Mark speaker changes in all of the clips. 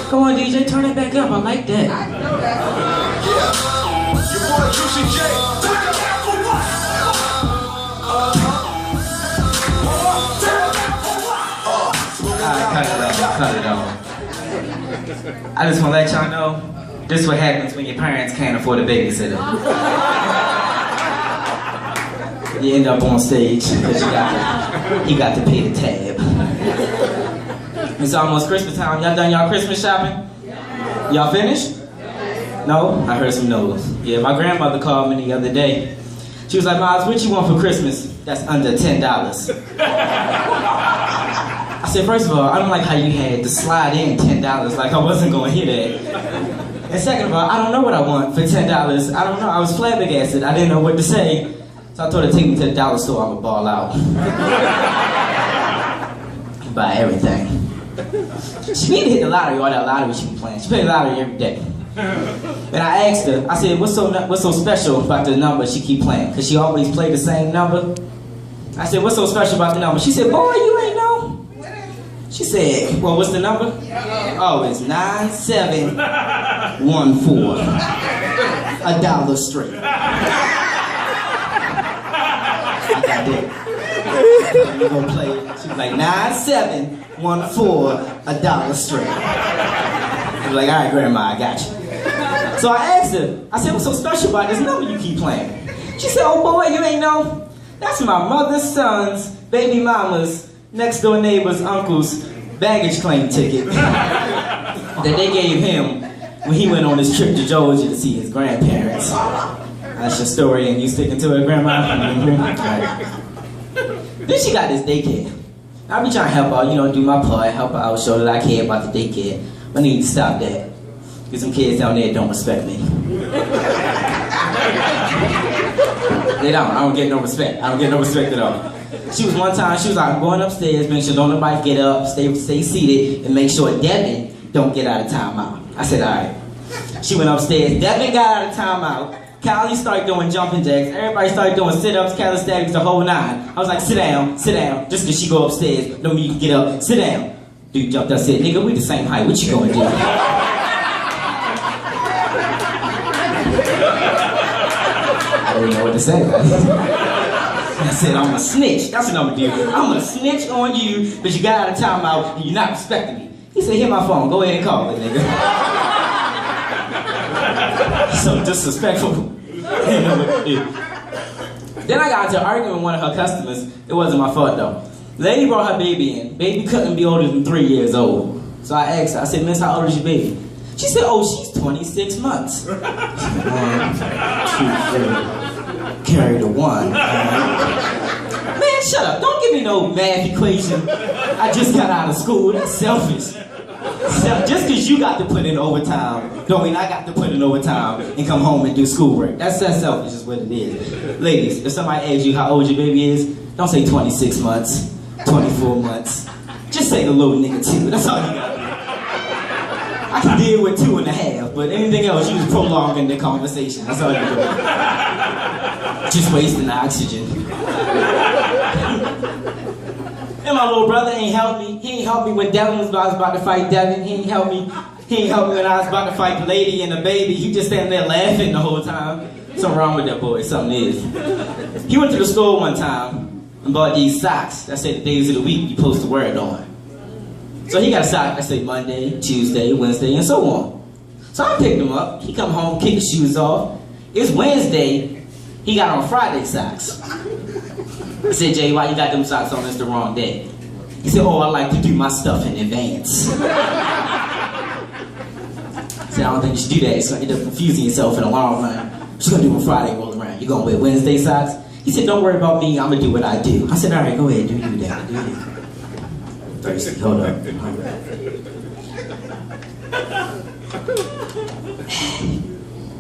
Speaker 1: Come on, DJ, turn it back up. I like that.
Speaker 2: Yeah. Your boy Juicy J.
Speaker 1: Cut it off. I just want to let y'all know, this is what happens when your parents can't afford a babysitter. You end up on stage because you got to pay the tab. It's almost Christmas time. Y'all done y'all Christmas shopping? Y'all finished? No? I heard some no's. Yeah, my grandmother called me the other day. She was like, Myles, what you want for Christmas that's under $10? I said, first of all, I don't like how you had to slide in $10 like I wasn't going to hear that. And second of all, I don't know what I want for $10. I don't know. I was flabbergasted. I didn't know what to say. So I told her to take me to the dollar store. I'm going to ball out. Buy everything. She need to hit the lottery, all that lottery she be playing. She play the lottery every day. And I asked her, I said, what's so special about the number she keep playing? Because she always play the same number. I said, what's so special about the number? She said, boy, you ain't know. She said, well, what's the number? Oh, it's 9714. $1 straight. I got that. We gonna play it. She was like, 9714, $1 straight. I was like, all right, Grandma, I got you. So I asked her, I said, what's so special about this number you keep playing? She said, oh boy, you ain't know. That's my mother's son's, baby mama's, next door neighbor's uncle's baggage claim ticket that they gave him when he went on his trip to Georgia to see his grandparents. That's your story and you sticking to it, Grandma? Right. Then she got this daycare. I be trying to help out, do my part, help her out, show that I care about the daycare. But I need to stop that. Because some kids down there don't respect me. They don't. I don't get no respect. I don't get no respect at all. She was like, I'm going upstairs, make sure don't nobody get up, stay seated, and make sure Devin don't get out of timeout. I said, all right. She went upstairs, Devin got out of timeout, Callie started doing jumping jacks, everybody started doing sit-ups, calisthenics, the whole nine. I was like, sit down, just because she go upstairs, don't mean you can get up, sit down. Dude jumped up, said, nigga, we the same height, what you gonna do? I didn't know what to say. I said, I'm a snitch. That's what I'm gonna do. I'm gonna snitch on you, but you got out of timeout and you're not respecting me. He said, here my phone. Go ahead and call it, nigga. So disrespectful. Then I got into an argument with one of her customers. It wasn't my fault though. Lady brought her baby in. Baby couldn't be older than 3 years old. So I asked her, I said, miss, how old is your baby? She said, oh, she's 26 months. 1, 2, 3. Carry the 1. Man, shut up. Don't give me no math equation. I just got out of school. That's selfish. Just because you got to put in overtime, don't mean I got to put in overtime and come home and do schoolwork. That's selfish is what it is. Ladies, if somebody asks you how old your baby is, don't say 26 months, 24 months. Just say the little nigga 2. That's all you got to do. I can deal with 2.5, but anything else, you was prolonging the conversation. That's all you're doing. Just wasting oxygen. And my little brother ain't helped me. He ain't helped me when Devin was about to fight Devin. He ain't helped me when I was about to fight the lady and the baby. He just standing there laughing the whole time. Something wrong with that boy, something is. He went to the store one time and bought these socks that say the days of the week you're supposed to wear it on. So he got a sock that say Monday, Tuesday, Wednesday, and so on. So I picked him up. He come home, kick his shoes off. It's Wednesday. He got on Friday socks. I said, Jay, why you got them socks on? It's the wrong day. He said, oh, I like to do my stuff in advance. I said, I don't think you should do that. It's going to end up confusing yourself in the long run. What you going to do when Friday rolls around? You going to wear Wednesday socks? He said, don't worry about me. I'm going to do what I do. I said, all right, go ahead. Do you that. Do it. Thirsty. Hold up.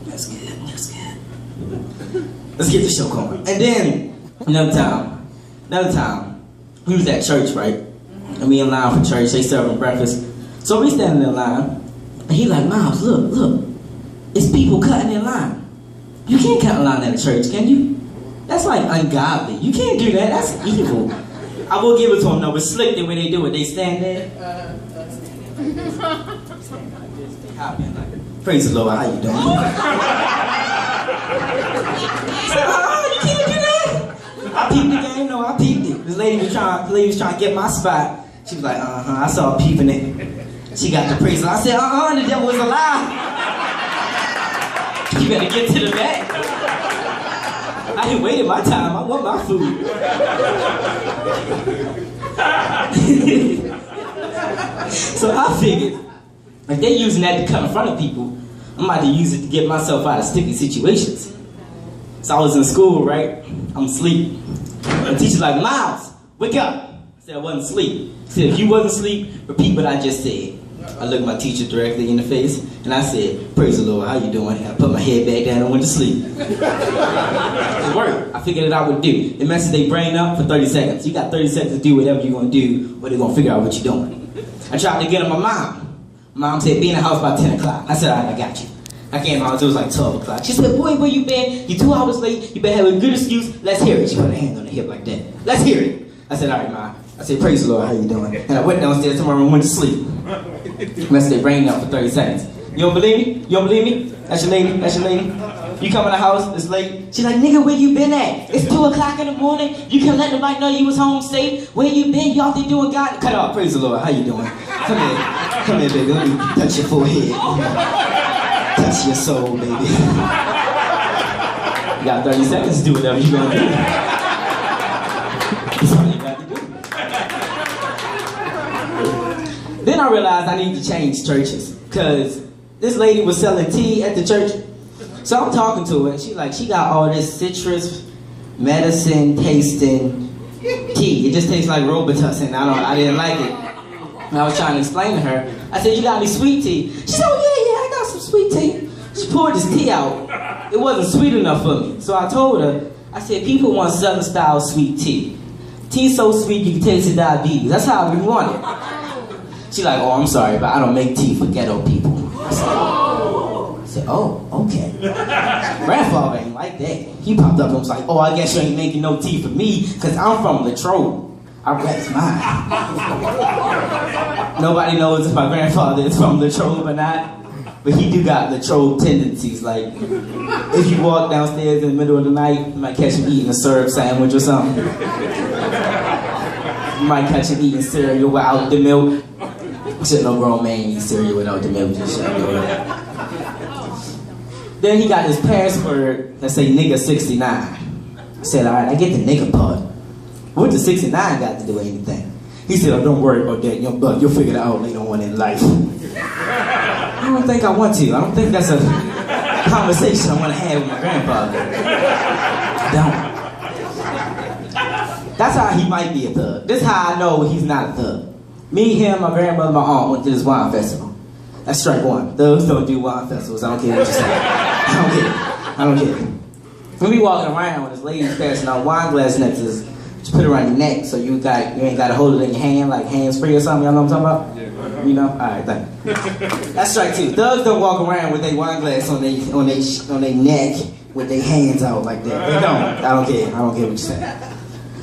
Speaker 1: That's good. That's good. Let's get the show going. And then, another time, we was at church, right? And we in line for church, they serving breakfast. So we standing in line, and he like, Myles, look, it's people cutting in line. You can't cut in line at a church, can you? That's like ungodly. You can't do that, that's evil. I will give it to them though. It's slick the way they do it. They stand there. Praise the Lord. How you doing? You can't do that. I peeped the game. No, I peeped it. This lady was trying to get my spot. She was like, I saw her peeping it. She got the praise. I said, the devil was a lie. You better get to the back. I didn't wait my time. I want my food. So I figured, if they're using that to come in front of people, I'm about to use it to get myself out of sticky situations. So I was in school, right? I'm asleep. And the teacher's like, Myles, wake up. I said I wasn't asleep. He said, if you wasn't asleep, repeat what I just said. I looked my teacher directly in the face, and I said, praise the Lord, how you doing? I put my head back down and went to sleep. It worked. I figured it out what to do. It messes their brain up for 30 seconds. You got 30 seconds to do whatever you're going to do, or they're going to figure out what you're doing. I tried to get on my mom. Mom said, be in the house by 10 o'clock. I said, all right, I got you. I came out, it was like 12 o'clock. She said, boy, where you been? You're 2 hours late. You better have a good excuse. Let's hear it. She put her hand on the hip like that. Let's hear it. I said, all right, Mom. I said, praise the Lord, how you doing? And I went downstairs to my room and went to sleep. Messed their brain up for 30 seconds. You don't believe me? You don't believe me? That's your lady? That's your lady? You come in the house, it's late. She's like, nigga, where you been at? It's 2 o'clock in the morning. You can let nobody know you was home safe. Where you been? You out there doing God? Cut off. Praise the Lord. How you doing? Come here. Come here, baby. Let me touch your forehead. Touch your soul, baby. You got 30 seconds to do whatever you gonna do. That's all you got to do. Then I realized I need to change churches, because this lady was selling tea at the church. So I'm talking to her, and she's like, she got all this citrus, medicine tasting tea. It just tastes like Robitussin. I didn't like it. And I was trying to explain to her. I said, you got any sweet tea? She said, oh yeah, I got some sweet tea. She poured this tea out. It wasn't sweet enough for me. So I told her, I said, people want Southern style sweet tea. Tea so sweet you can taste the diabetes. That's how we want it. She's like, oh, I'm sorry, but I don't make tea for ghetto people. I said, oh, okay. Grandfather ain't like that. He popped up and was like, oh, I guess you ain't making no tea for me, because I'm from Latrobe. I rest mine. Nobody knows if my grandfather is from Latrobe or not, but he do got Latrobe tendencies. Like, if you walk downstairs in the middle of the night, you might catch him eating a syrup sandwich or something. You might catch him eating cereal without the milk. Shit, no grown man eat cereal without the milk. Just shut up. Then he got his password that say nigga 69. I said, all right, I get the nigga part. What does 69 got to do with anything? He said, oh, don't worry about that, young buck. You'll figure it out later on in life. I don't think I want to. I don't think that's a conversation I want to have with my grandfather. I don't. That's how he might be a thug. This is how I know he's not a thug. Me, him, my grandmother, my aunt went to this wine festival. That's strike one. Thugs don't do wine festivals. I don't care what you say. I don't care. When we walking around with this lady's passing out wine glass next to us, just put it around your neck so you ain't got to hold it in your hand, like hands free or something. Y'all know what I'm talking about? Yeah. You know? All right, thank you. That's strike two. Thugs don't walk around with their wine glass on their neck with their hands out like that. They don't. I don't care. I don't care what you say.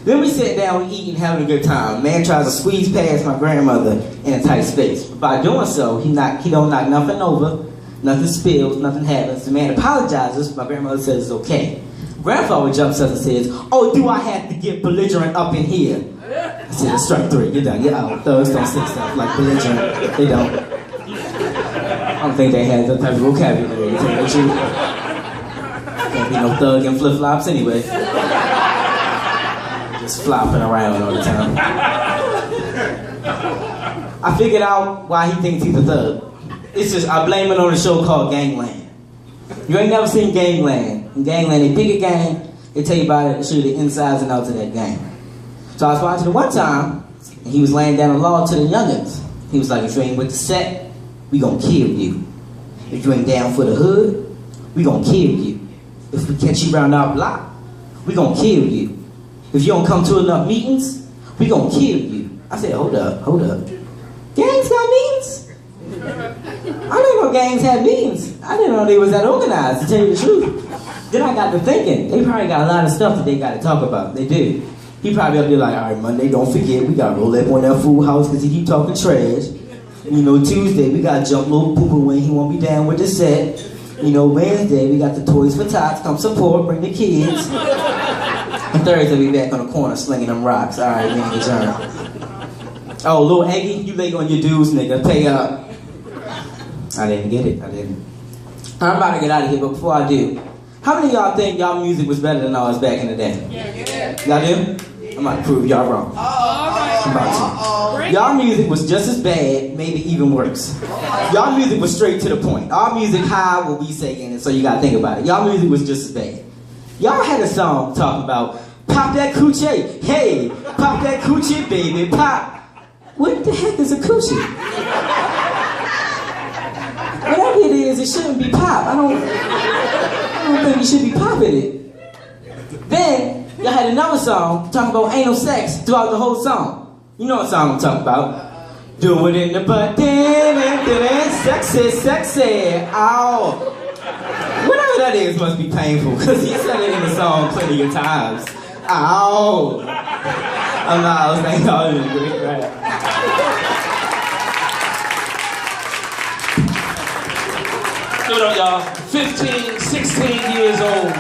Speaker 1: Then we sit down, we eating, having a good time. Man tries to squeeze past my grandmother in a tight space. But by doing so, he don't knock nothing over, nothing spills, nothing happens. The man apologizes. My grandmother says it's okay. Grandfather jumps up and says, oh, do I have to get belligerent up in here? I said, it's strike three. You're done. You're out. Thugs don't say stuff like belligerent. They don't. I don't think they have that type of vocabulary. Can't be no thug in flip-flops anyway. Just flopping around all the time. I figured out why he thinks he's a thug. It's just, I blame it on a show called Gangland. You ain't never seen Gangland. In Gangland, they pick a gang, they tell you about it, and show you the insides and outs of that gang. So I was watching it one time, and he was laying down the law to the youngins. He was like, if you ain't with the set, we gonna kill you. If you ain't down for the hood, we gonna kill you. If we catch you around our block, we gonna kill you. If you don't come to enough meetings, we gonna kill you. I said, hold up. Gangs got meetings? I didn't know gangs had meetings. I didn't know they was that organized, to tell you the truth. Then I got to thinking, they probably got a lot of stuff that they got to talk about. They do. He probably up there like, all right, Monday, don't forget, we gotta roll up on that Full House because he keep talking trash. You know, Tuesday, we gotta jump little poo-poo when he won't be down with the set. You know, Wednesday, we got the Toys for Tots, come support, bring the kids. And Thursday, we back on the corner slinging them rocks. All right, we ain't adjourn. Oh, little Aggie, you late on your dues, nigga, pay up. I didn't get it, I didn't. I'm about to get out of here, but before I do, how many of y'all think y'all music was better than ours back in the day? Yeah. Y'all do? I'm about to prove y'all wrong. I'm about to. Y'all music was just as bad, maybe even worse. Y'all music was straight to the point. Our music, high what we say in it, so you gotta think about it. Y'all music was just as bad. Y'all had a song talking about, pop that coochie, hey, pop that coochie, baby, pop. What the heck is a coochie? Whatever it is, it shouldn't be pop. I don't think you should be popping it. Then, y'all had another song talking about anal sex throughout the whole song. You know what song I'm talking about. Do it in the butt, sexy, sexy, ow. Whatever that is must be painful, because he said it in the song plenty of times. Ow. I'm Myles, thank y'all, it was a great rap.
Speaker 3: Give it up, y'all. 15, 16 years old.